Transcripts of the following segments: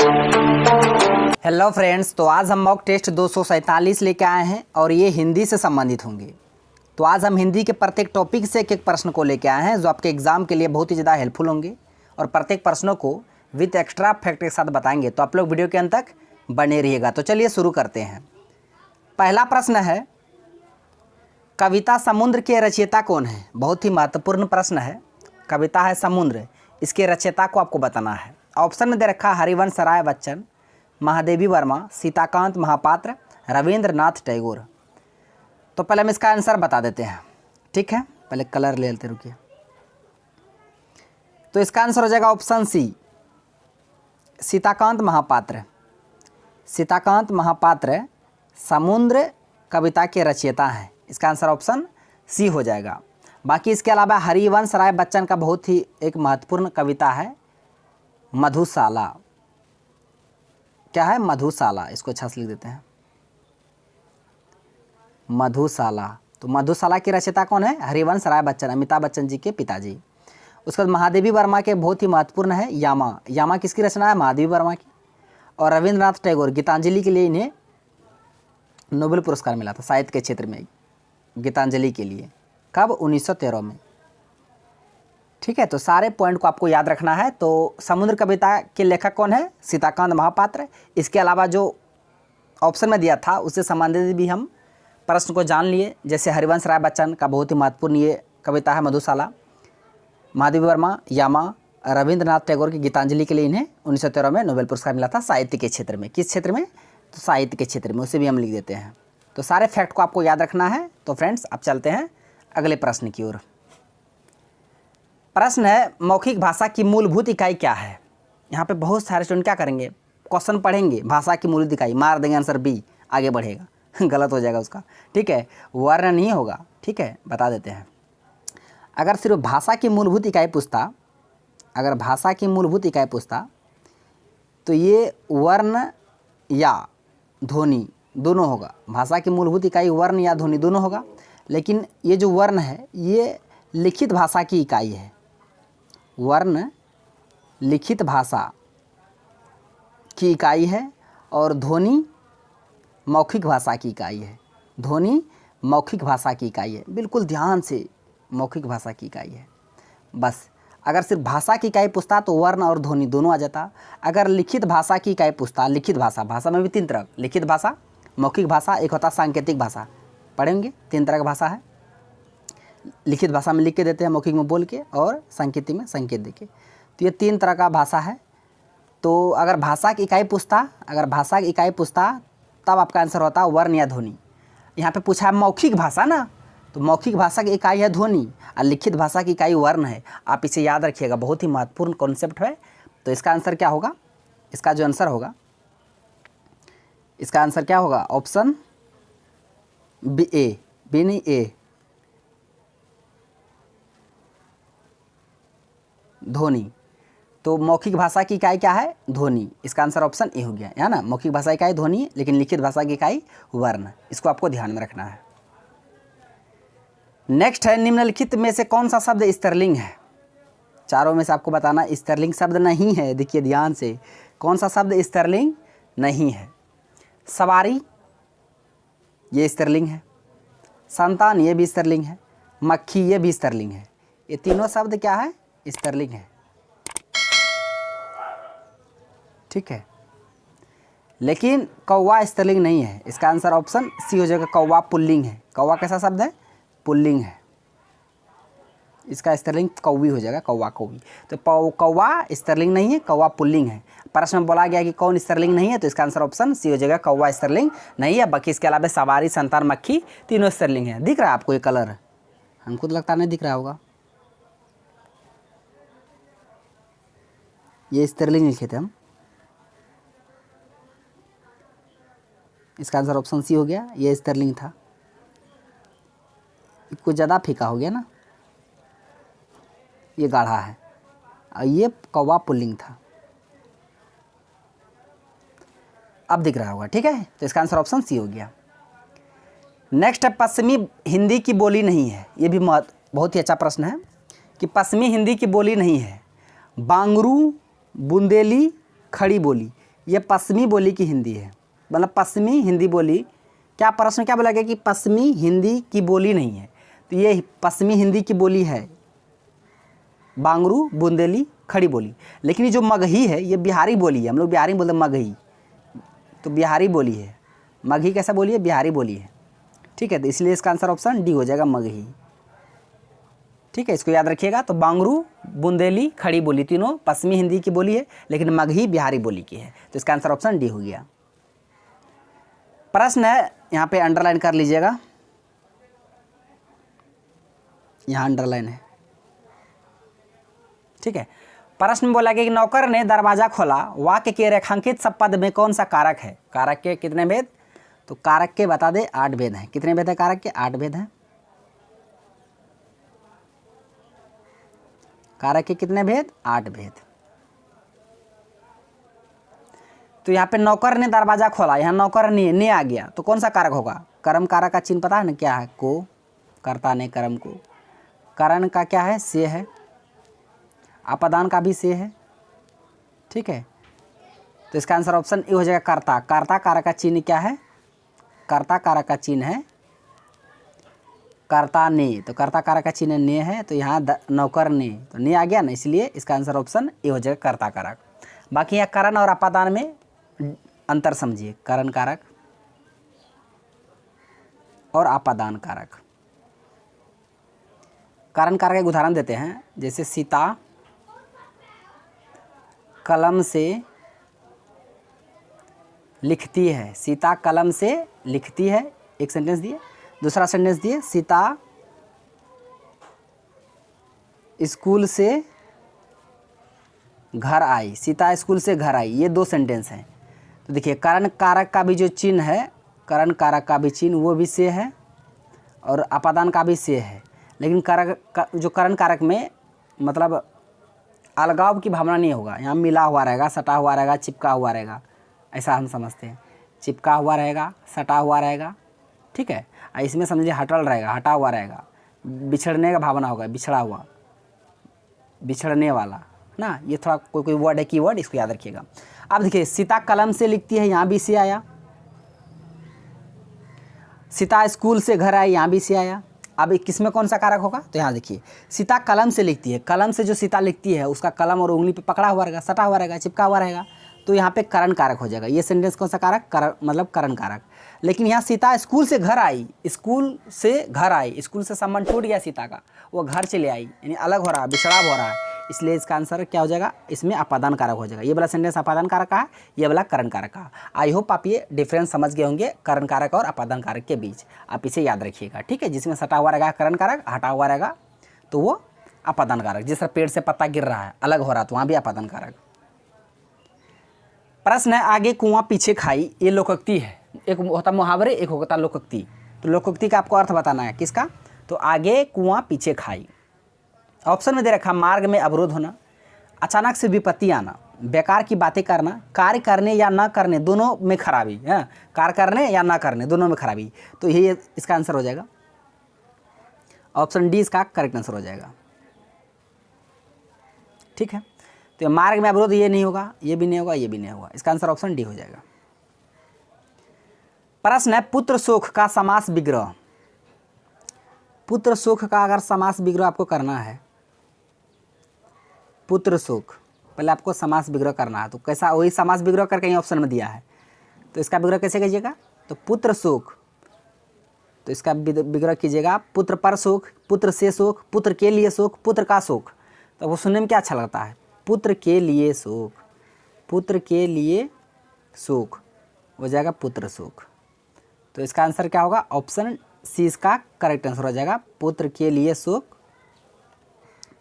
Hello friends, तो आज हम मॉक टेस्ट 247 लेके आए हैं और ये हिंदी से संबंधित होंगे। तो आज हम हिंदी के प्रत्येक टॉपिक से एक एक प्रश्न को लेके आए हैं जो आपके एग्जाम के लिए बहुत ही ज़्यादा हेल्पफुल होंगे और प्रत्येक प्रश्नों को विथ एक्स्ट्रा फैक्ट के साथ बताएंगे। तो आप लोग वीडियो के अंत तक बने रहिएगा। तो चलिए शुरू करते हैं। पहला प्रश्न है, कविता समुद्र के रचयिता कौन है? बहुत ही महत्वपूर्ण प्रश्न है। कविता है समुद्र, इसके रचयिता को आपको बताना है। ऑप्शन में दे रखा हरिवंश राय बच्चन, महादेवी वर्मा, सीताकांत महापात्र, रविंद्रनाथ टैगोर। तो पहले हम इसका आंसर बता देते हैं, ठीक है। पहले कलर ले लेते, रुकिए। तो इसका आंसर हो जाएगा ऑप्शन सी, सीताकांत महापात्र। सीताकांत महापात्र समुद्र कविता के रचयिता हैं। इसका आंसर ऑप्शन सी हो जाएगा। बाकी इसके अलावा हरिवंश राय बच्चन का बहुत ही एक महत्वपूर्ण कविता है मधुशाला। क्या है? मधुशाला। इसको अच्छा से लिख देते हैं, मधुशाला। तो मधुशाला के रचयिता कौन है? हरिवंश राय बच्चन, अमिताभ बच्चन जी के पिताजी। उसके बाद महादेवी वर्मा के बहुत ही महत्वपूर्ण है यामा। यामा किसकी रचना है? महादेवी वर्मा की। और रविंद्रनाथ टैगोर, गीतांजलि के लिए इन्हें नोबेल पुरस्कार मिला था साहित्य के क्षेत्र में, गीतांजलि के लिए। कब? 1913 में, ठीक है। तो सारे पॉइंट को आपको याद रखना है। तो समुद्र कविता के लेखक कौन है? सीताकांत महापात्र। इसके अलावा जो ऑप्शन में दिया था उससे संबंधित भी हम प्रश्न को जान लिए, जैसे हरिवंश राय बच्चन का बहुत ही महत्वपूर्ण ये कविता है मधुशाला, महादेवी वर्मा यामा, रविंद्रनाथ टैगोर की गीतांजलि के लिए इन्हें 1913 में नोबेल पुरस्कार मिला था साहित्य के क्षेत्र में। किस क्षेत्र में? तो साहित्य के क्षेत्र में, उसे भी हम लिख देते हैं। तो सारे फैक्ट को आपको याद रखना है। तो फ्रेंड्स, अब चलते हैं अगले प्रश्न की ओर। प्रश्न है, मौखिक भाषा की मूलभूत इकाई क्या है? यहाँ पे बहुत सारे स्टूडेंट क्या करेंगे, क्वेश्चन पढ़ेंगे, भाषा की मूलभूत इकाई, मार देंगे आंसर बी, आगे बढ़ेगा गलत हो जाएगा उसका, ठीक है। वर्ण नहीं होगा, ठीक है। बता देते हैं। अगर सिर्फ भाषा की मूलभूत इकाई पूछता, अगर भाषा की मूलभूत इकाई पूछता तो ये वर्ण या ध्वनि दोनों होगा। भाषा की मूलभूत इकाई वर्ण या ध्वनि दोनों होगा। लेकिन ये जो वर्ण है ये लिखित भाषा की इकाई है। वर्ण लिखित भाषा की इकाई है और ध्वनि मौखिक भाषा की इकाई है। ध्वनि मौखिक भाषा की इकाई है। बिल्कुल ध्यान से, मौखिक भाषा की इकाई है। बस अगर सिर्फ भाषा की इकाई पूछता तो वर्ण और ध्वनि दोनों आ जाता। अगर लिखित भाषा की इकाई पूछता, लिखित भाषा, भाषा में भी तीन तरह, लिखित भाषा, मौखिक भाषा, एक होता सांकेतिक भाषा। पढ़ेंगे, तीन तरह की भाषा है। लिखित भाषा में लिख के देते हैं, मौखिक में बोल के, और सांकेतिक में संकेत दे के। तो ये तीन तरह का भाषा है। तो अगर भाषा की इकाई पूछता, अगर भाषा की इकाई पूछता तब आपका आंसर होता वर्ण या ध्वनि। यहाँ पे पूछा है मौखिक भाषा ना, तो मौखिक भाषा की इकाई है ध्वनि और लिखित भाषा की इकाई वर्ण है। आप इसे याद रखिएगा, बहुत ही महत्वपूर्ण कॉन्सेप्ट है। तो इसका आंसर क्या होगा? इसका जो आंसर होगा, इसका आंसर क्या होगा? ऑप्शन बी, ए, बी नहीं ए, ध्वनि। तो मौखिक भाषा की इकाई क्या है? ध्वनि। इसका आंसर ऑप्शन ए हो गया, है ना। मौखिक भाषा की इकाई ध्वनि, लेकिन लिखित भाषा की इकाई वर्ण। इसको आपको ध्यान में रखना है। नेक्स्ट है, निम्नलिखित में से कौन सा शब्द स्त्रीलिंग है? चारों में से आपको बताना स्त्रीलिंग शब्द नहीं है। देखिए ध्यान से, कौन सा शब्द स्त्रीलिंग नहीं है? सवारी, ये स्त्रीलिंग है। संतान, ये भी स्त्रीलिंग है। मक्खी, ये भी स्त्रीलिंग है। ये तीनों शब्द क्या है? स्त्रीलिंग है, ठीक है। लेकिन कौवा स्त्रीलिंग नहीं है। इसका आंसर ऑप्शन सी हो जाएगा, कौवा पुल्लिंग है। कौवा कैसा शब्द है? पुल्लिंग है। इसका स्त्रीलिंग कौवी हो जाएगा, कौवा कौवी। तो कौवा स्त्रीलिंग नहीं है, कौवा पुल्लिंग है। प्रश्न में बोला गया कि कौन स्त्रीलिंग नहीं है, तो इसका आंसर ऑप्शन सी हो जाएगा, कौवा स्त्रीलिंग नहीं है। बाकी इसके अलावा सवारी, संतान, मक्खी तीनों स्त्रीलिंग है। दिख रहा है आपको ये कलर? हमको तो लगता नहीं दिख रहा होगा। ये स्त्रीलिंग लिखे थे हम। इसका आंसर ऑप्शन सी हो गया, ये स्त्रीलिंग था। कुछ ज़्यादा फीका हो गया ना, ये गाढ़ा है, और ये कौवा पुल्लिंग था। अब दिख रहा होगा, ठीक है। तो इसका आंसर ऑप्शन सी हो गया। नेक्स्ट है, पश्चिमी हिंदी की बोली नहीं है। ये भी बहुत ही अच्छा प्रश्न है कि पश्चिमी हिंदी की बोली नहीं है। बांगरू, बुंदेली, खड़ी बोली, ये पश्चिमी बोली की हिंदी है, मतलब पश्चिमी हिंदी बोली। क्या प्रश्न क्या बोला गया कि पश्चिमी हिंदी की बोली नहीं है, तो ये पश्चिमी हिंदी की बोली है बांगरू, बुंदेली, खड़ी बोली। लेकिन ये जो मगही है ये बिहारी बोली है, हम लोग बिहारी में बोलते हैं मगही, तो बिहारी बोली है। मगही कैसा बोली है? बिहारी बोली है। ठीक है, तो इसलिए इसका आंसर ऑप्शन डी हो जाएगा, मगही। ठीक है, इसको याद रखिएगा। तो बांगरू, बुंदेली, खड़ी बोली तीनों पश्चिमी हिंदी की बोली है, लेकिन मगही बिहारी बोली की है, तो इसका आंसर ऑप्शन डी हो गया। प्रश्न है, यहाँ पे अंडरलाइन कर लीजिएगा, यहाँ अंडरलाइन है। ठीक है, प्रश्न में बोला गया कि नौकर ने दरवाजा खोला, वाक्य के रेखांकित सब पद में कौन सा कारक है? कारक के कितने भेद? तो कारक के बता दे 8 भेद हैं। कितने भेद है कारक के? 8 भेद हैं। कारक के कितने भेद? 8 भेद। तो यहाँ पे नौकर ने दरवाजा खोला, यहाँ नौकर ने आ गया, तो कौन सा कारक होगा? कर्म कारक का चिन्ह पता है ना क्या है? को, कर्ता ने कर्म को। करण का क्या है? से है। अपादान का भी से है। ठीक है, तो इसका आंसर ऑप्शन ए हो जाएगा, कर्ता। कर्ता कारक का चिन्ह क्या है? कर्ता कारक का चिन्ह है कर्ता ने, तो कर्ता कारक का चिन्ह ने है, तो यहाँ नौकर ने, तो ने आ गया ना, इसलिए इसका आंसर ऑप्शन ए हो जाएगा, कर्ता कारक। बाकी यहाँ करण और अपादान में अंतर समझिए, करण कारक और अपादान कारक। करण कारक एक उदाहरण देते हैं, जैसे सीता कलम से लिखती है। सीता कलम से लिखती है, एक सेंटेंस दिए। दूसरा सेंटेंस दिए, सीता स्कूल से घर आई। सीता स्कूल से घर आई, ये 2 सेंटेंस हैं। तो देखिए, करण कारक का भी जो चिन्ह है, करण कारक का भी चिन्ह वो भी से है, और अपादान का भी से है। लेकिन कारक जो करण कारक में मतलब अलगाव की भावना नहीं होगा, यहाँ मिला हुआ रहेगा, सटा हुआ रहेगा, चिपका हुआ रहेगा, ऐसा हम समझते हैं। चिपका हुआ रहेगा, सटा हुआ रहेगा। ठीक है, इसमें समझिए हटल रहेगा, हटा हुआ रहेगा, बिछड़ने का भावना होगा, बिछड़ा हुआ, बिछड़ने वाला ना। ये थोड़ा कोई वर्ड है, की वर्ड, इसको याद रखिएगा। अब देखिए, सीता कलम से लिखती है, यहाँ भी से आया। सीता स्कूल से घर आई, यहाँ भी से आया। अब किसमें कौन सा कारक होगा? तो यहाँ देखिए, सीता कलम से लिखती है, कलम से जो सीता लिखती है उसका कलम और उंगली पे पकड़ा हुआ रहेगा, सटा हुआ रहेगा, चिपका हुआ रहेगा, तो यहाँ पे करण कारक हो जाएगा। ये सेंटेंस कौन सा कारक? मतलब करण कारक। लेकिन यहाँ सीता स्कूल से घर आई, स्कूल से घर आई, स्कूल से संबंध टूट गया सीता का, वो घर चले आई, यानी अलग हो रहा है, बिछड़ा हो रहा है, इसलिए इसका आंसर क्या हो जाएगा? इसमें अपादान कारक हो जाएगा। ये वाला सेंटेंस अपादान कारक का है, ये वाला करण कारक का। आई होप आप ये डिफरेंस समझ गए होंगे करण कारक और अपादान कारक के बीच, आप इसे याद रखिएगा। ठीक है, जिसमें सटा हुआ रहेगा करण कारक, हटा हुआ रहेगा तो वो अपादान कारक। जिस तरह पेड़ से पत्ता गिर रहा है, अलग हो रहा है, तो वहाँ भी अपादान कारक। प्रश्न है, आगे कुआं पीछे खाई, ये लोकोक्ति है। एक होता मुहावरे, एक होता लोकोक्ति। तो लोकोक्ति का आपको अर्थ बताना है, किसका? तो आगे कुआं पीछे खाई। ऑप्शन में दे रखा, मार्ग में अवरोध होना, अचानक से विपत्ति आना, बेकार की बातें करना, कार्य करने या ना करने दोनों में खराबी है, कार्य करने या ना करने दोनों में खराबी। तो ये इसका आंसर हो जाएगा, ऑप्शन डी इसका करेक्ट आंसर हो जाएगा। ठीक है, तो मार्ग में अवरोध ये नहीं होगा, ये भी नहीं होगा, ये भी नहीं होगा, इसका आंसर ऑप्शन डी हो जाएगा। प्रश्न है, पुत्र शोक का समास विग्रह। पुत्र शोक का अगर समास विग्रह आपको करना है, पुत्र शोक, पहले आपको समास विग्रह करना है। तो कैसा? वही समास विग्रह करके ऑप्शन में दिया है, तो इसका विग्रह कैसे कीजिएगा? तो पुत्र शोक, तो इसका विग्रह कीजिएगा, पुत्र पर शोक, पुत्र से शोक, पुत्र के लिए शोक, पुत्र का शोक। तो वो सुनने में क्या अच्छा लगता है? पुत्र के लिए शोक, पुत्र के लिए शोक हो जाएगा पुत्र शोक। तो इसका आंसर क्या होगा? ऑप्शन सी इसका करेक्ट आंसर हो जाएगा, पुत्र के लिए शोक,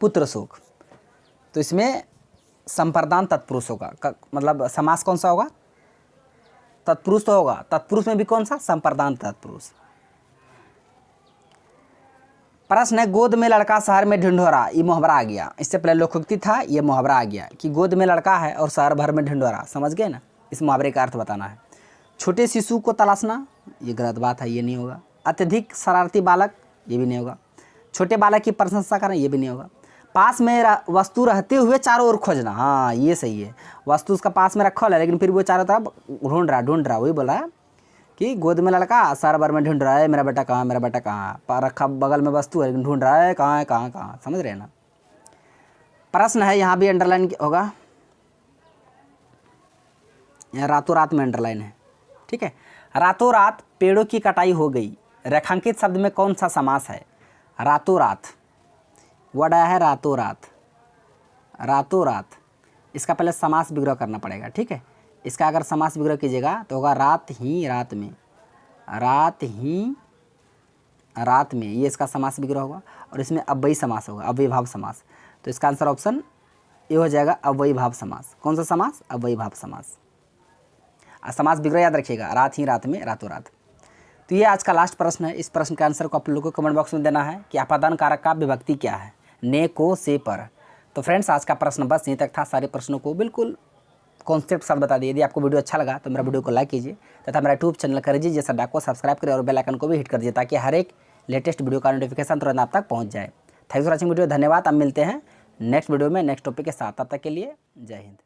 पुत्र शोक। तो इसमें संप्रदान तत्पुरुष होगा, मतलब समास कौन सा होगा? तत्पुरुष तो होगा, तत्पुरुष में भी कौन सा? संप्रदान तत्पुरुष। प्रश्न है, गोद में लड़का शहर में ढिंढोरा, ये मुहावरा आ गया। इससे पहले लोकोक्ति था, ये मुहावरा आ गया कि गोद में लड़का है और शहर भर में ढिंढोरा। समझ गए ना? इस मुहावरे का अर्थ बताना है। छोटे शिशु को तलाशना, ये गलत बात है, ये नहीं होगा। अत्यधिक शरारती बालक, ये भी नहीं होगा। छोटे बालक की प्रशंसा करना, ये भी नहीं होगा। पास में वस्तु रहते हुए चारों ओर खोजना, हाँ ये सही है। वस्तु उसका पास में रखा है लेकिन फिर वो चारों तरफ ढूंढ रहा, वही बोला है कि गोद में लड़का सारा बार में ढूंढ रहा है मेरा बेटा कहाँ, मेरा बेटा कहाँ, रखा बगल में वस्तु है लेकिन ढूंढ रहा है कहाँ है, कहाँ कहाँ, समझ रहे हैं ना। प्रश्न है, यहाँ भी अंडरलाइन होगा, यहाँ रातों रात में अंडरलाइन है, ठीक है। रातों रात पेड़ों की कटाई हो गई, रेखांकित शब्द में कौन सा समास है। रातों रात वर्ड आया है, रातों रात, रातों रात, इसका पहले समास विग्रह करना पड़ेगा, ठीक है। इसका अगर समास विग्रह कीजिएगा तो होगा रात ही रात में, रात ही रात में, ये इसका समास विग्रह होगा। और इसमें अव्ययी समास होगा, अव्ययीभाव समास। तो इसका आंसर ऑप्शन ये हो जाएगा, अव्ययीभाव समास। कौन सा समास, अव्ययीभाव समास। समास विग्रह याद रखिएगा, रात ही रात में, रातों रात। तो ये आज का लास्ट प्रश्न है। इस प्रश्न के आंसर को आप लोगों को कमेंट बॉक्स में देना है कि अपादान कारक का विभक्ति क्या है, ने, को, से, पर। तो फ्रेंड्स आज का प्रश्न बस यहीं तक था। सारे प्रश्नों को बिल्कुल कॉन्सेप्ट साथ बता दिए। यदि आपको वीडियो अच्छा लगा तो मेरा वीडियो को लाइक कीजिए तथा मेरा यूट्यूब चैनल करिए जैसा डाक को सब्सक्राइब करें और बेल आइकन को भी हिट कर दीजिए ताकि हर एक लेटेस्ट वीडियो का नोटिफिकेशन तुरंत आप तक पहुँच जाए। थैंक्स फॉर वॉचिंग वीडियो, धन्यवाद। अब मिलते हैं नेक्स्ट वीडियो में नेक्स्ट टॉपिक के साथ, तब तक के लिए जय हिंद।